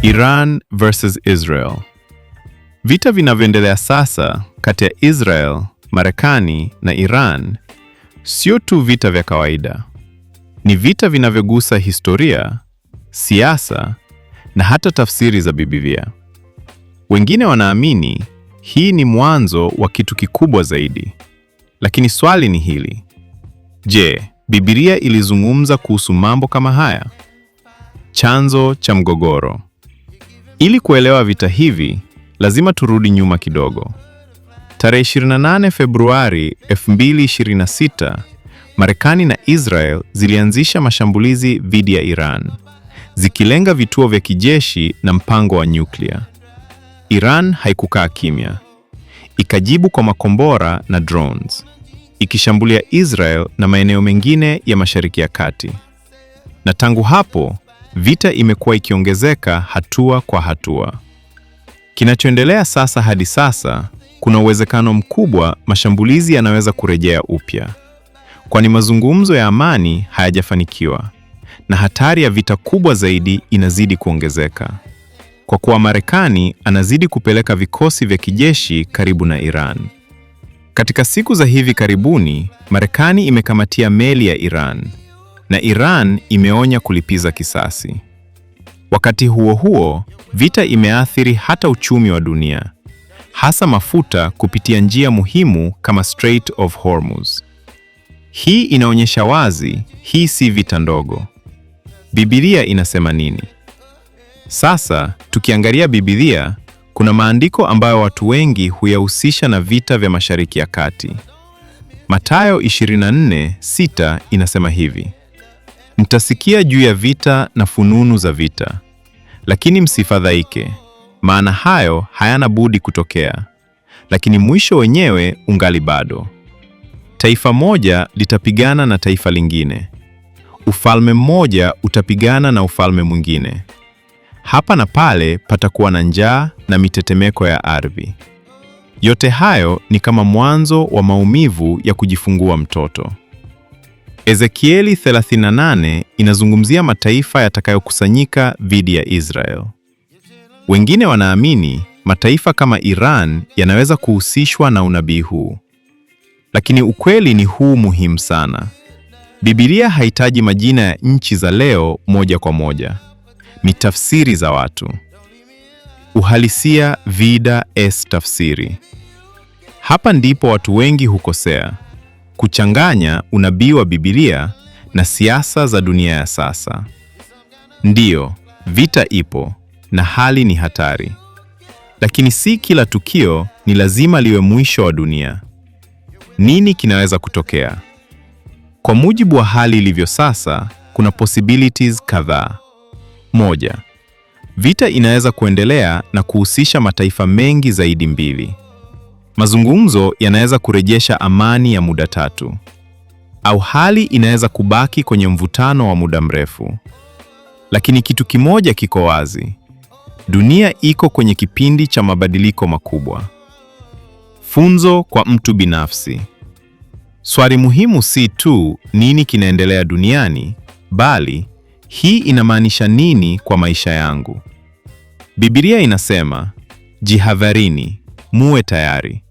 Iran versus Israel. Vita vinavyoendelea sasa kati ya Israel, Marekani na Iran sio tu vita vya kawaida. Ni vita vinavyogusa historia, siasa na hata tafsiri za Biblia. Wengine wanaamini hii ni mwanzo wa kitu kikubwa zaidi. Lakini swali ni hili: je, Biblia ilizungumza kuhusu mambo kama haya? Chanzo cha mgogoro. Ili kuelewa vita hivi, lazima turudi nyuma kidogo. Tarehe 28 Februari 2026, Marekani na Israel zilianzisha mashambulizi dhidi ya Iran, zikilenga vituo vya kijeshi na mpango wa nyuklia. Iran haikukaa kimya. Ikajibu kwa makombora na drones, ikishambulia Israel na maeneo mengine ya Mashariki ya Kati. Na tangu hapo, vita imekuwa ikiongezeka hatua kwa hatua. Kinachoendelea sasa hadi sasa, kuna uwezekano mkubwa mashambulizi yanaweza kurejea upya, kwani mazungumzo ya amani hayajafanikiwa na hatari ya vita kubwa zaidi inazidi kuongezeka, kwa kuwa Marekani anazidi kupeleka vikosi vya kijeshi karibu na Iran. Katika siku za hivi karibuni, Marekani imekamatia meli ya Iran na Iran imeonya kulipiza kisasi. Wakati huo huo, vita imeathiri hata uchumi wa dunia, hasa mafuta kupitia njia muhimu kama Strait of Hormuz. Hii inaonyesha wazi, hii si vita ndogo. Biblia inasema nini? Sasa, tukiangalia Biblia, kuna maandiko ambayo watu wengi huyahusisha na vita vya Mashariki ya Kati. Mathayo 24:6 inasema hivi: mtasikia juu ya vita na fununu za vita, lakini msifadhaike, maana hayo hayana budi kutokea, lakini mwisho wenyewe ungali bado. Taifa moja litapigana na taifa lingine, ufalme mmoja utapigana na ufalme mwingine. Hapa na pale patakuwa na njaa na mitetemeko ya ardhi. Yote hayo ni kama mwanzo wa maumivu ya kujifungua mtoto. Ezekieli 38 inazungumzia mataifa yatakayokusanyika dhidi ya Israel. Wengine wanaamini mataifa kama Iran yanaweza kuhusishwa na unabii huu. Lakini ukweli ni huu muhimu sana. Biblia haitaji majina ya nchi za leo moja kwa moja. Ni tafsiri za watu. Uhalisia vida es tafsiri. Hapa ndipo watu wengi hukosea, kuchanganya unabii wa Biblia na siasa za dunia ya sasa. Ndiyo, vita ipo na hali ni hatari. Lakini si kila tukio ni lazima liwe mwisho wa dunia. Nini kinaweza kutokea? Kwa mujibu wa hali ilivyo sasa, kuna possibilities kadhaa. Moja, vita inaweza kuendelea na kuhusisha mataifa mengi zaidi. Mbili, mazungumzo yanaweza kurejesha amani ya muda. Tatu, au hali inaweza kubaki kwenye mvutano wa muda mrefu. Lakini kitu kimoja kiko wazi: dunia iko kwenye kipindi cha mabadiliko makubwa. Funzo kwa mtu binafsi. Swali muhimu si tu nini kinaendelea duniani, bali hii inamaanisha nini kwa maisha yangu? Biblia inasema, jihadharini, muwe tayari.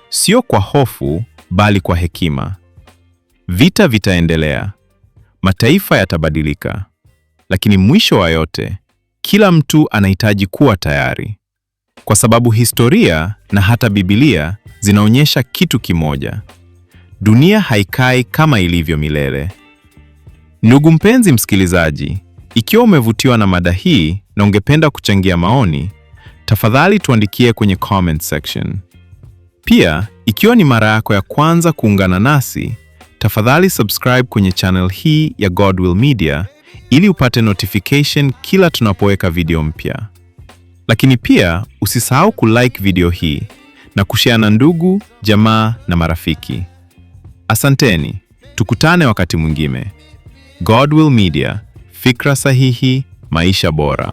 Sio kwa hofu, bali kwa hekima. Vita vitaendelea, mataifa yatabadilika, lakini mwisho wa yote, kila mtu anahitaji kuwa tayari. Kwa sababu historia na hata Biblia zinaonyesha kitu kimoja: dunia haikai kama ilivyo milele. Ndugu mpenzi msikilizaji, ikiwa umevutiwa na mada hii na ungependa kuchangia maoni, tafadhali tuandikie kwenye comment section. Pia, ikiwa ni mara yako ya kwanza kuungana nasi, tafadhali subscribe kwenye channel hii ya Godwill Media ili upate notification kila tunapoweka video mpya. Lakini pia usisahau kulike video hii na kushare na ndugu, jamaa na marafiki. Asanteni, tukutane wakati mwingine. Godwill Media, fikra sahihi, maisha bora.